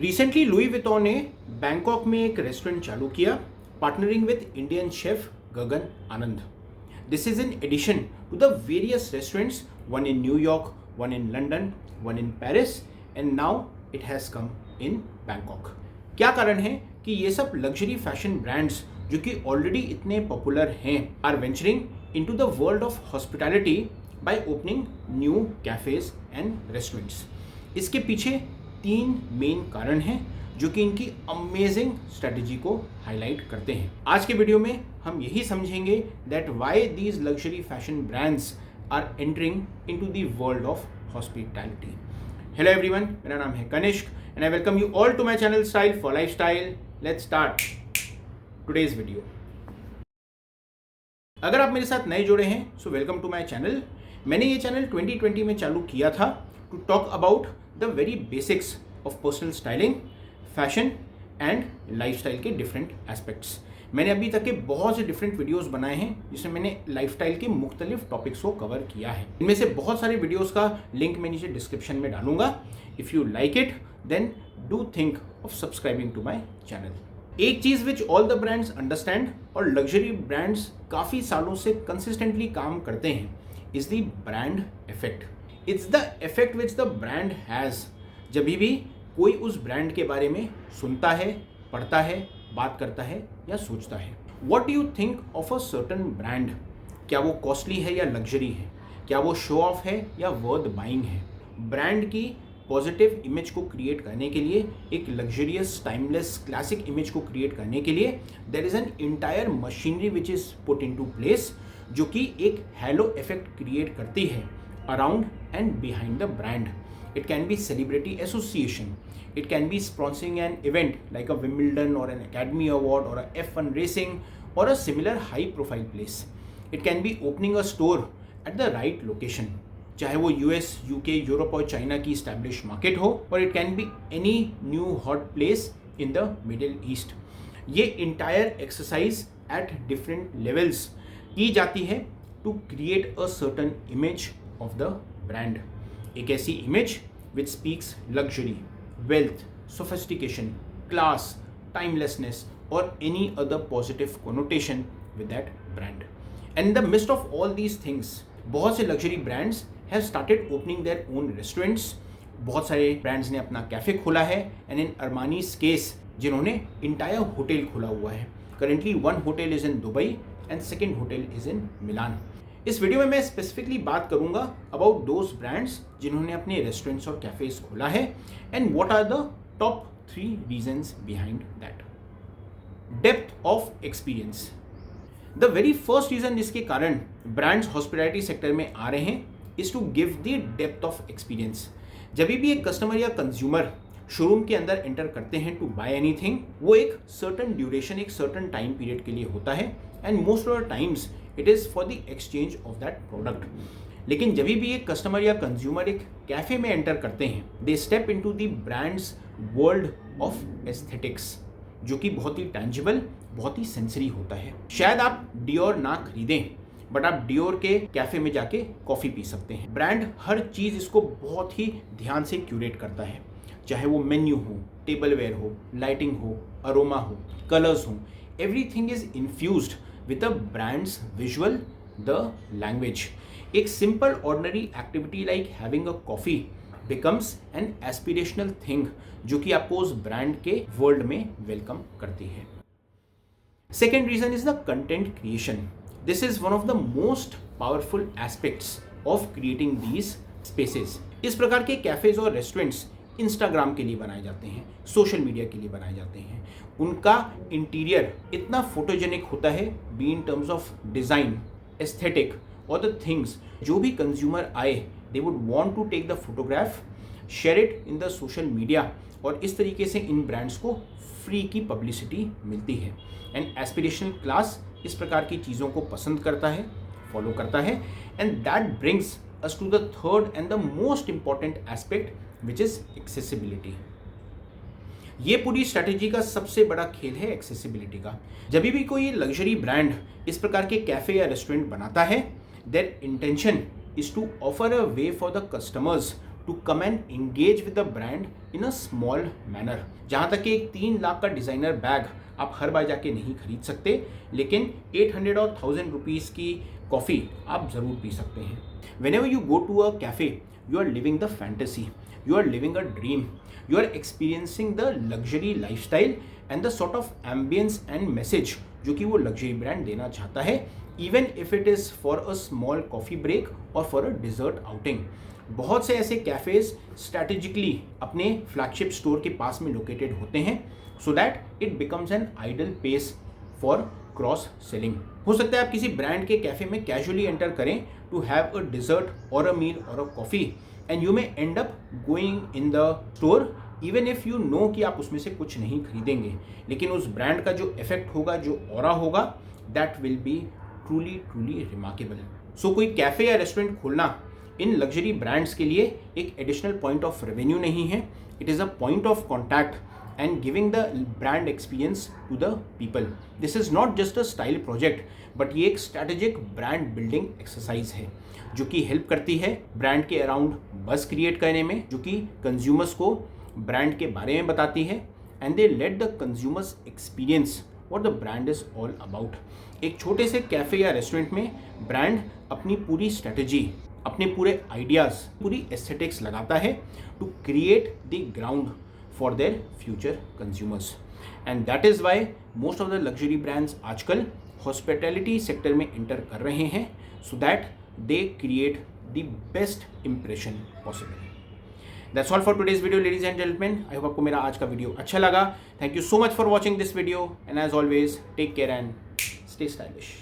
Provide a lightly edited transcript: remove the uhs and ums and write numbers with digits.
Recently Louis Vuitton ने Bangkok में एक रेस्टोरेंट चालू किया, partnering with Indian chef Gagan Anand. This is in addition to the various restaurants, one in New York, one in London, one in Paris, and now it has come in Bangkok. क्या कारण है कि ये सब luxury fashion brands जो कि already इतने popular हैं are venturing into the world of hospitality by opening new cafes and restaurants. इसके पीछे 3 मेन कारण हैं जो कि इनकी अमेजिंग स्ट्रेटजी को हाईलाइट करते हैं. आज के वीडियो में हम यही समझेंगे that why these luxury fashion brands are entering into the world of hospitality. Hello everyone, मेरा नाम है Kanishk and I welcome you all to my channel style for lifestyle. Let's start today's video. अगर आप मेरे साथ नए जुड़े हैं so welcome to my channel. मैंने ये चैनल 2020 में चालू किया था to talk about the very basics of personal styling, fashion and lifestyle के डिफरेंट एस्पेक्ट्स. मैंने अभी तक के बहुत से डिफरेंट वीडियोस बनाए हैं जिसमें मैंने लाइफस्टाइल के मुख्तलिफ टॉपिक्स को कवर किया है. इनमें से बहुत सारे वीडियोस का लिंक मैं नीचे डिस्क्रिप्शन में डालूंगा. If you like it then do think of subscribing to my channel. एक चीज़ which all the brands understand और लग्जरी ब्रांड्स काफ़ी सालों से कंसिस्टेंटली काम करते हैं is the brand effect. It's the effect which the brand has. जब भी कोई उस ब्रांड के बारे में सुनता है, पढ़ता है, बात करता है या सोचता है. What do you think of a certain brand? क्या वो कॉस्टली है या लग्जरी है? क्या वो शो ऑफ है या वर्थ बाइंग है? ब्रांड की पॉजिटिव इमेज को क्रिएट करने के लिए, एक लग्जरियस टाइमलेस क्लासिक इमेज को क्रिएट करने के लिए there is an entire machinery which is put into place जो कि एक हैलो इफेक्ट क्रिएट करती है around and behind the brand. It can be celebrity association. It can be sponsoring an event like a Wimbledon or an Academy Award or a F1 racing or a similar high profile place. It can be opening a store at the right location. चाहे वो US, UK, Europe और China की established market हो, और it can be any new hot place in the Middle East. ये entire exercise at different levels की जाती है to create a certain image of the brand. एक ऐसी image which speaks luxury, wealth, sophistication, class, timelessness और any other positive connotation with that brand. And in the midst of all these things बहुत से luxury brands have started opening their own restaurants. बहुत सारे brands ने अपना cafe खोला है and in Armani's case जिन्होंने इंटायर होटल खोला हुआ है. Currently 1 hotel is in Dubai and 2nd hotel is in Milan. इस वीडियो में मैं स्पेसिफिकली बात करूंगा अबाउट दोज ब्रांड्स जिन्होंने अपने रेस्टोरेंट्स और कैफेज खोला है and what are the top 3 reasons behind that. Depth of experience. The very first reason जिसके कारण ब्रांड्स हॉस्पिटैलिटी सेक्टर में आ रहे हैं is to give the depth of experience. जब भी एक कस्टमर या कंज्यूमर शोरूम के अंदर एंटर करते हैं टू बाय एनीथिंग, वो एक सर्टन ड्यूरेशन, एक सर्टन टाइम पीरियड के लिए होता है and most of the times it is for the exchange of that product. लेकिन जब भी एक कस्टमर या कंज्यूमर एक कैफे में एंटर करते हैं दे step into the brands world of aesthetics जो कि बहुत ही टैंजिबल, बहुत ही सेंसरी होता है. शायद आप डियोर ना खरीदें बट आप डियोर के कैफे में जाके कॉफ़ी पी सकते हैं. ब्रांड हर चीज़ इसको बहुत ही ध्यान से क्यूरेट करता है, चाहे वो मेन्यू हो, टेबल वेयर हो, लाइटिंग हो, अरोमा हो, कलर्स हो. Everything is infused with a brand's visual, the language. एक simple ordinary activity like having a coffee becomes an aspirational thing जो कि आपको उस ब्रांड के वर्ल्ड में वेलकम करती है. Second reason is the content creation. This is one of the most powerful aspects of creating these spaces. इस प्रकार के कैफेज और रेस्टोरेंट्स इंस्टाग्राम के लिए बनाए जाते हैं, सोशल मीडिया के लिए बनाए जाते हैं. उनका इंटीरियर इतना फोटोजेनिक होता है be in terms of design, aesthetic और द थिंग्स जो भी कंज्यूमर आए they would want to take the photograph, share it in the social media. और इस तरीके से इन ब्रांड्स को फ्री की पब्लिसिटी मिलती है. एंड एस्पिरेशनल क्लास इस प्रकार की चीज़ों को पसंद करता है, फॉलो करता है. And that brings us to the third and the most important aspect which is accessibility. ये पूरी स्ट्रैटेजी का सबसे बड़ा खेल है एक्सेसिबिलिटी का. जब भी कोई लग्जरी ब्रांड इस प्रकार के कैफे या रेस्टोरेंट बनाता है their intention is to offer a way for the customers to come and engage with the brand in a small manner. जहाँ तक कि एक 3 लाख का डिज़ाइनर बैग आप हर बार जाके नहीं खरीद सकते, लेकिन 800 और 1000 रुपीज़ की कॉफ़ी आप ज़रूर पी सकते हैं। Whenever you go to a cafe, you are living the fantasy, you are living a dream, you are experiencing the luxury lifestyle and the sort of ambience and message जो कि वो luxury brand देना चाहता है, even if it is for a small coffee break or for a dessert outing। बहुत से ऐसे cafes strategically अपने फ्लैगशिप स्टोर के पास में लोकेटेड होते हैं, so that it becomes an ideal place for cross selling. हो सकता है आप किसी ब्रांड के कैफे में कैजुअली एंटर करें टू हैव अ डिजर्ट और अ मील और a coffee, and you may end up going in the store even if you know कि आप उसमें से कुछ नहीं खरीदेंगे, लेकिन उस ब्रांड का जो इफेक्ट होगा, जो ऑरा होगा, that will be truly remarkable. So कोई कैफ़े या रेस्टोरेंट खोलना इन लग्जरी ब्रांड्स के लिए एक एडिशनल पॉइंट ऑफ रेवेन्यू नहीं है, it is a point of contact and giving the brand experience to the people. This is not just a style project, but ये एक strategic brand building exercise है जो कि हेल्प करती है brand के अराउंड बस क्रिएट करने में, जो कि कंज्यूमर्स को ब्रांड के बारे में बताती है, and they let the consumers experience what the brand is all about. एक छोटे से कैफ़े या रेस्टोरेंट में ब्रांड अपनी पूरी स्ट्रेटजी, अपने पूरे आइडियाज़, पूरी एस्थेटिक्स लगाता है to create the ground for their future consumers, and that is why most of the luxury brands आजकल hospitality sector में enter कर रहे हैं, so that they create the best impression possible. That's all for today's video, ladies and gentlemen. I hope आपको मेरा आज का video अच्छा लगा. Thank you so much for watching this video, and as always, take care and stay stylish.